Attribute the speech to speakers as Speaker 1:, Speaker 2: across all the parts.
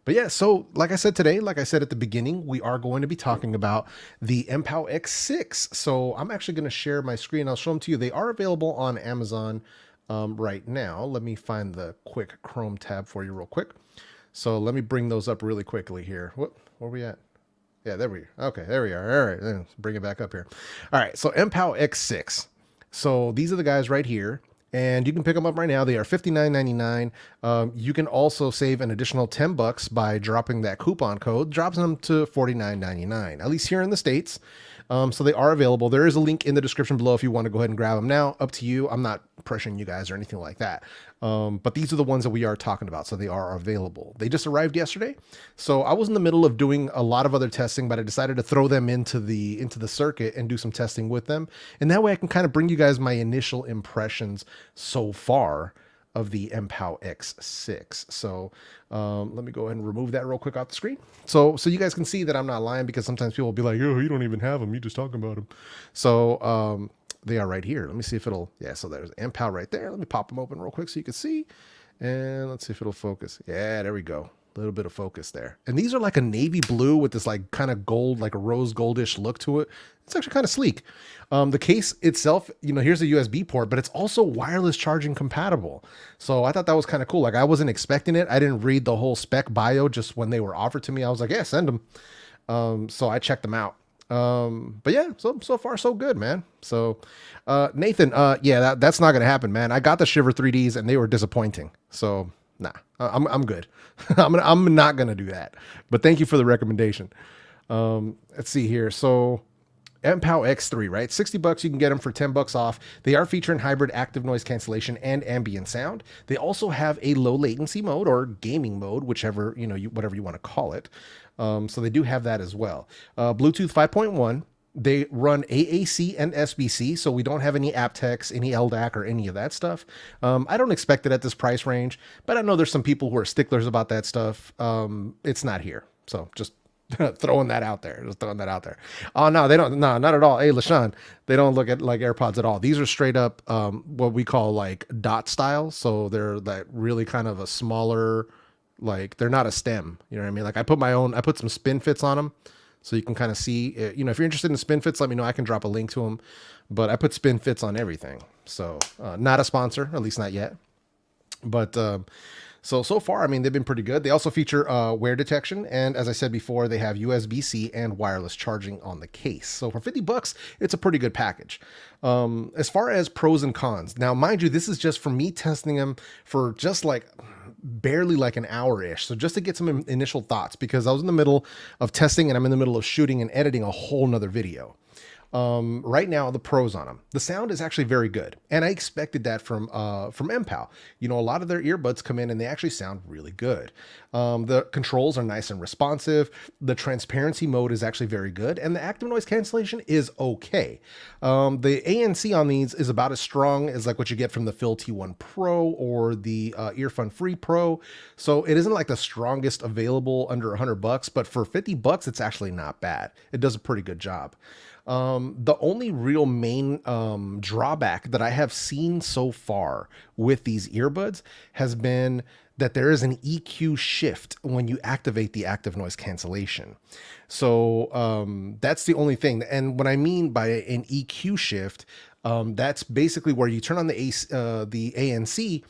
Speaker 1: But yeah, so like I said today, like I said at the beginning, we are going to be talking about the Mpow X6. So I'm actually going to share my screen. I'll show them to you. They are available on Amazon right now. Let me find the quick Chrome tab for you real quick. So let me bring those up really quickly here. Where are we at? Yeah, there we are. Okay, there we are. All right, let's bring it back up here. All right, so Mpow X6. So these are the guys right here, and you can pick them up right now. They are $59.99. You can also save an additional $10 by dropping that coupon code, drops them to $49.99, at least here in the States. So they are available. There is a link in the description below if you want to go ahead and grab them now. Up to you. I'm not pressuring you guys or anything like that. But these are the ones that we are talking about. So they are available. They just arrived yesterday. So I was in the middle of doing a lot of other testing, but I decided to throw them into the circuit and do some testing with them. And that way I can kind of bring you guys my initial impressions so far of the Mpow X6. So let me go ahead and remove that real quick off the screen. So you guys can see that I'm not lying, because sometimes people will be like, oh, you don't even have them, you just talking about them. So they are right here. Let me see if it'll, yeah, so there's Mpow right there. Let me pop them open real quick so you can see. And let's see if it'll focus. Yeah, there we go. A little bit of focus there. And these are like a navy blue with this like kind of gold, like a rose goldish look to it. It's actually kind of sleek. The case itself, you know, here's a USB port, but it's also wireless charging compatible. So I thought that was kind of cool. Like I wasn't expecting it. I didn't read the whole spec bio just when they were offered to me. I was like, yeah, send them. So I checked them out. But yeah, so far so good, man. So Nathan, yeah, that's not gonna happen, man. I got the Shiver 3Ds and they were disappointing. So nah, I'm good. I'm not gonna do that. But thank you for the recommendation. Let's see here. So Mpow X3, right? $60, you can get them for $10 off. They are featuring hybrid active noise cancellation and ambient sound. They also have a low latency mode or gaming mode, whichever, you know, whatever you want to call it. So they do have that as well. Bluetooth 5.1. They run AAC and SBC, so we don't have any aptX, any LDAC, or any of that stuff. I don't expect it at this price range, but I know there's some people who are sticklers about that stuff. It's not here, so just throwing that out there. Just throwing that out there. Oh no, they don't. No, not at all. Hey, LaShawn, they don't look at like AirPods at all. These are straight up what we call like dot style. So they're that really kind of a smaller, like they're not a stem. You know what I mean? Like I put some spin fits on them. So you can kind of see, you know, if you're interested in spin fits, let me know. I can drop a link to them. But I put spin fits on everything. So not a sponsor, at least not yet. But so far, I mean, they've been pretty good. They also feature wear detection. And as I said before, they have USB-C and wireless charging on the case. So for $50, it's a pretty good package. As far as pros and cons. Now, mind you, this is just for me testing them for just like barely like an hour-ish. So just to get some initial thoughts, because I was in the middle of testing and I'm in the middle of shooting and editing a whole nother video. Right now, the pros on them. The sound is actually very good. And I expected that from Mpow. You know, a lot of their earbuds come in and they actually sound really good. The controls are nice and responsive. The transparency mode is actually very good. And the active noise cancellation is okay. The ANC on these is about as strong as like what you get from the FIIL T1 Pro or the Earfun Free Pro. So it isn't like the strongest available under $100, but for $50, it's actually not bad. It does a pretty good job. The only real main drawback that I have seen so far with these earbuds has been that there is an EQ shift when you activate the active noise cancellation. So that's the only thing. And what I mean by an EQ shift, that's basically where you turn on the ANC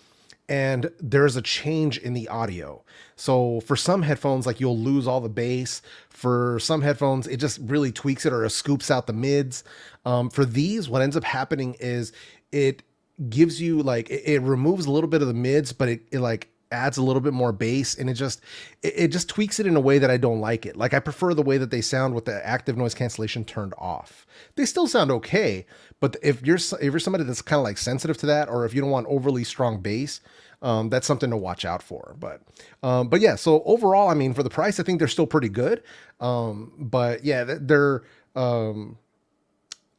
Speaker 1: and there's a change in the audio. So for some headphones, like you'll lose all the bass. For some headphones, it just really tweaks it or it scoops out the mids. For these, what ends up happening is it gives you like, it removes a little bit of the mids, but it like adds a little bit more bass, and it just tweaks it in a way that I don't like it. Like I prefer the way that they sound with the active noise cancellation turned off. They still sound okay, but if you're somebody that's kind of like sensitive to that, or if you don't want overly strong bass, that's something to watch out for. But yeah, so overall, I mean, for the price, I think they're still pretty good. But yeah, they're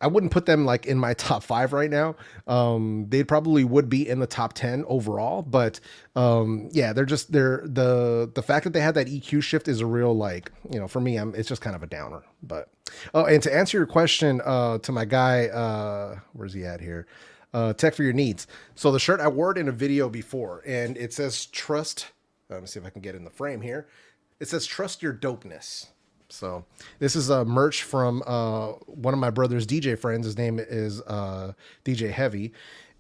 Speaker 1: I wouldn't put them like in my top 5 right now. They probably would be in the top 10 overall, but yeah, they're the fact that they had that EQ shift is a real, like, you know, for me, it's just kind of a downer. But oh, and to answer your question to my guy, where's he at here? Tech for your needs. So the shirt, I wore it in a video before, and it says trust. Let me see if I can get in the frame here. It says trust your dopeness. So this is a merch from one of my brother's DJ friends. His name is DJ Heavy.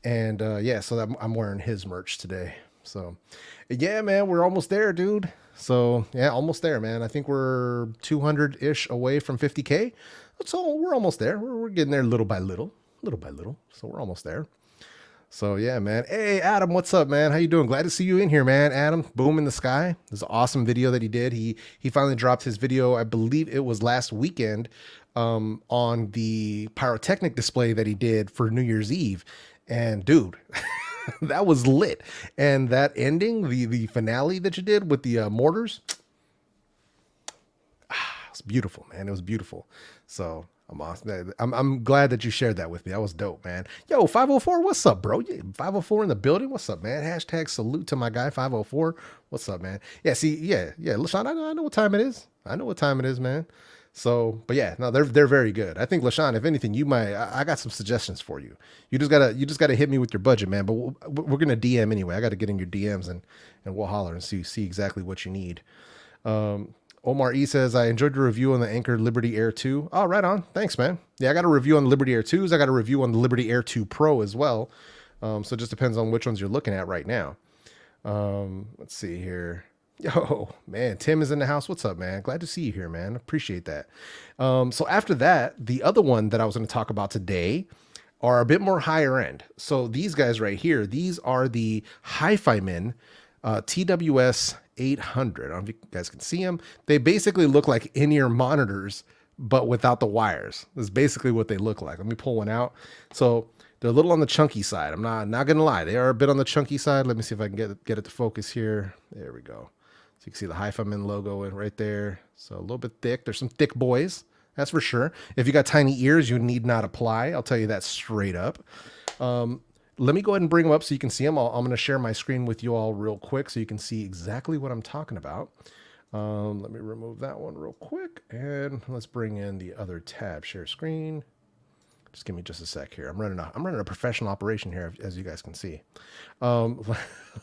Speaker 1: And yeah, so I'm wearing his merch today. So yeah, man, we're almost there, dude. So yeah, almost there, man. I think we're 200-ish away from 50K. So we're almost there. We're getting there little by little. So we're almost there. So yeah, man. Hey, Adam, what's up, man? How you doing? Glad to see you in here, man. Adam, Boom in the Sky. This is an awesome video that he did. He finally dropped his video. I believe it was last weekend on the pyrotechnic display that he did for New Year's Eve. And dude, that was lit. And that ending, the finale that you did with the mortars, it was beautiful, man. It was beautiful. So I'm awesome. I'm glad that you shared that with me. That was dope, man. Yo, 504, what's up, bro? 504 in the building. What's up, man? Hashtag salute to my guy, 504. What's up, man? Yeah, see, yeah. LaShawn, I know what time it is. I know what time it is, man. So, but yeah, no, they're very good. I think, LaShawn, if anything, I got some suggestions for you. You just gotta hit me with your budget, man. But we're gonna DM anyway. I got to get in your DMs and we'll holler and see exactly what you need. Omar E says, I enjoyed your review on the Anker Liberty Air 2. Oh, right on. Thanks, man. Yeah, I got a review on the Liberty Air 2s. I got a review on the Liberty Air 2 Pro as well. So it just depends on which ones you're looking at right now. Let's see here. Yo, man, Tim is in the house. What's up, man? Glad to see you here, man. Appreciate that. So after that, the other one that I was going to talk about today are a bit more higher end. So these guys right here, these are the Hifiman TWS800. I don't know if you guys can see them. They basically look like in-ear monitors, but without the wires. That's basically what they look like. Let me pull one out. So they're a little on the chunky side. I'm not gonna lie. They are a bit on the chunky side. Let me see if I can get it to focus here. There we go. So you can see the Hifiman logo in right there. So a little bit thick. There's some thick boys, that's for sure. If you got tiny ears, you need not apply. I'll tell you that straight up. Let me go ahead and bring them up so you can see them. I'm going to share my screen with you all real quick so you can see exactly what I'm talking about. Let me remove that one real quick, and let's bring in the other tab, share screen. Just give me just a sec here. I'm running a professional operation here, as you guys can see.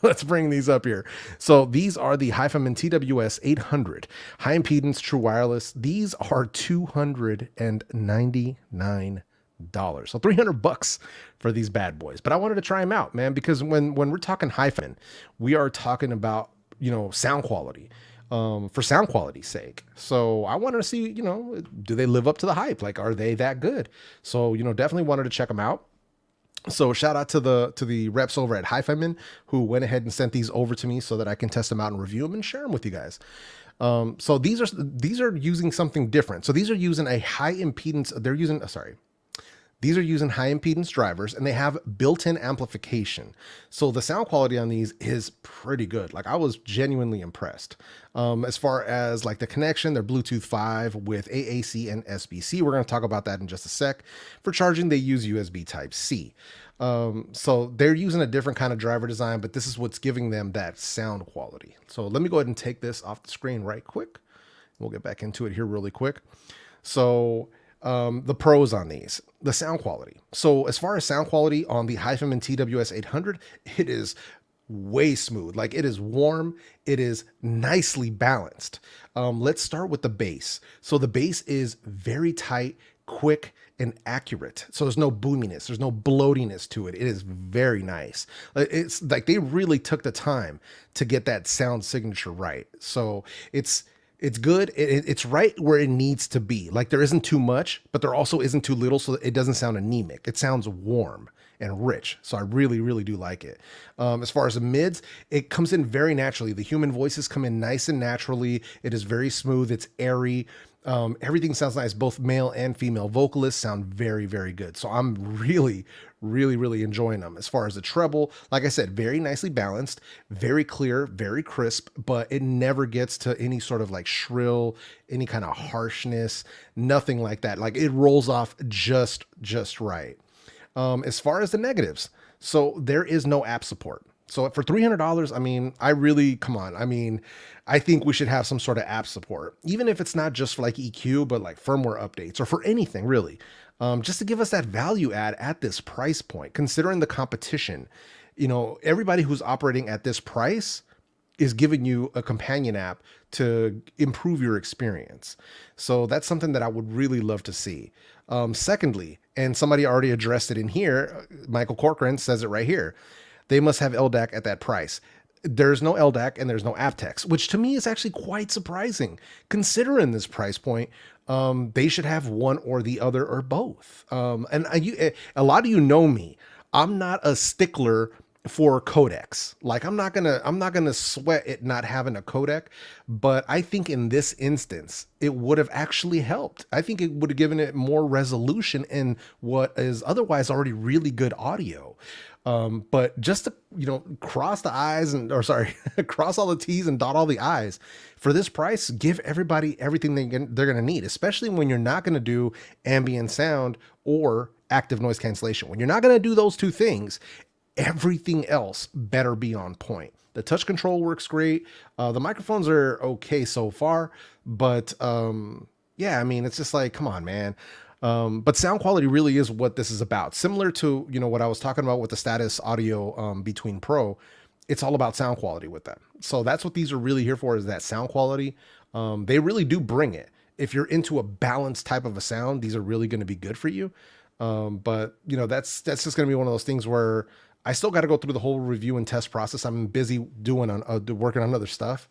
Speaker 1: Let's bring these up here. So these are the Hifiman TWS800 high impedance true wireless. These are $299. So $300 for these bad boys. But I wanted to try them out, man, because when we're talking Hifiman, we are talking about, sound quality. For sound quality's sake. So I wanted to see, do they live up to the hype? Like, are they that good? So, definitely wanted to check them out. So shout out to the reps over at Hifiman who went ahead and sent these over to me so that I can test them out and review them and share them with you guys. So these are using something different. So these are using a high impedance. These are using high impedance drivers, and they have built-in amplification. So the sound quality on these is pretty good. Like, I was genuinely impressed. As far as like the connection, they're Bluetooth 5 with AAC and SBC. We're going to talk about that in just a sec. For charging, they use USB Type-C. So they're using a different kind of driver design, but this is what's giving them that sound quality. So let me go ahead and take this off the screen right quick. We'll get back into it here really quick. So the pros on these, the sound quality. So as far as sound quality on the Hifiman TWS800, it is way smooth. Like, it is warm. It is nicely balanced. Let's start with the bass. So the bass is very tight, quick, and accurate. So there's no boominess. There's no bloatiness to it. It is very nice. It's like they really took the time to get that sound signature right. So it's good. It's right where it needs to be. Like, there isn't too much, but there also isn't too little, so it doesn't sound anemic. It sounds warm and rich. So I really, really do like it. As far as the mids, it comes in very naturally. The human voices come in nice and naturally. It is very smooth. It's airy. Everything sounds nice. Both male and female vocalists sound very, very good. So I'm really, really, really enjoying them. As far as the treble, like I said, very nicely balanced, very clear, very crisp, but it never gets to any sort of like shrill, any kind of harshness, nothing like that. Like, it rolls off just right. As far as the negatives, so there is no app support. So for $300, I mean, come on. I mean, I think we should have some sort of app support, even if it's not just for like EQ, but like firmware updates or for anything really, just to give us that value add at this price point, considering the competition. Everybody who's operating at this price is giving you a companion app to improve your experience. So that's something that I would really love to see. Secondly, and somebody already addressed it in here, Michael Corcoran says it right here, they must have LDAC at that price. There's no LDAC and there's no aptX, which to me is actually quite surprising. Considering this price point, they should have one or the other or both. A lot of you know me. I'm not a stickler for codecs. Like I'm not gonna sweat it not having a codec, but I think in this instance it would have actually helped. I think it would have given it more resolution in what is otherwise already really good audio. But just to, cross the I's cross all the T's and dot all the I's for this price, give everybody everything they're going to need, especially when you're not going to do ambient sound or active noise cancellation. When you're not going to do those two things, everything else better be on point. The touch control works great. The microphones are okay so far, but yeah, I mean, it's just like, come on, man. But sound quality really is what this is about. Similar to, what I was talking about with the Status Audio Between Pro, it's all about sound quality with them. So that's what these are really here for, is that sound quality. They really do bring it. If you're into a balanced type of a sound, these are really going to be good for you. But that's just going to be one of those things where I still got to go through the whole review and test process. I'm busy working on other stuff,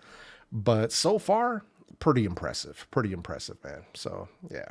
Speaker 1: but so far, pretty impressive, man. So yeah.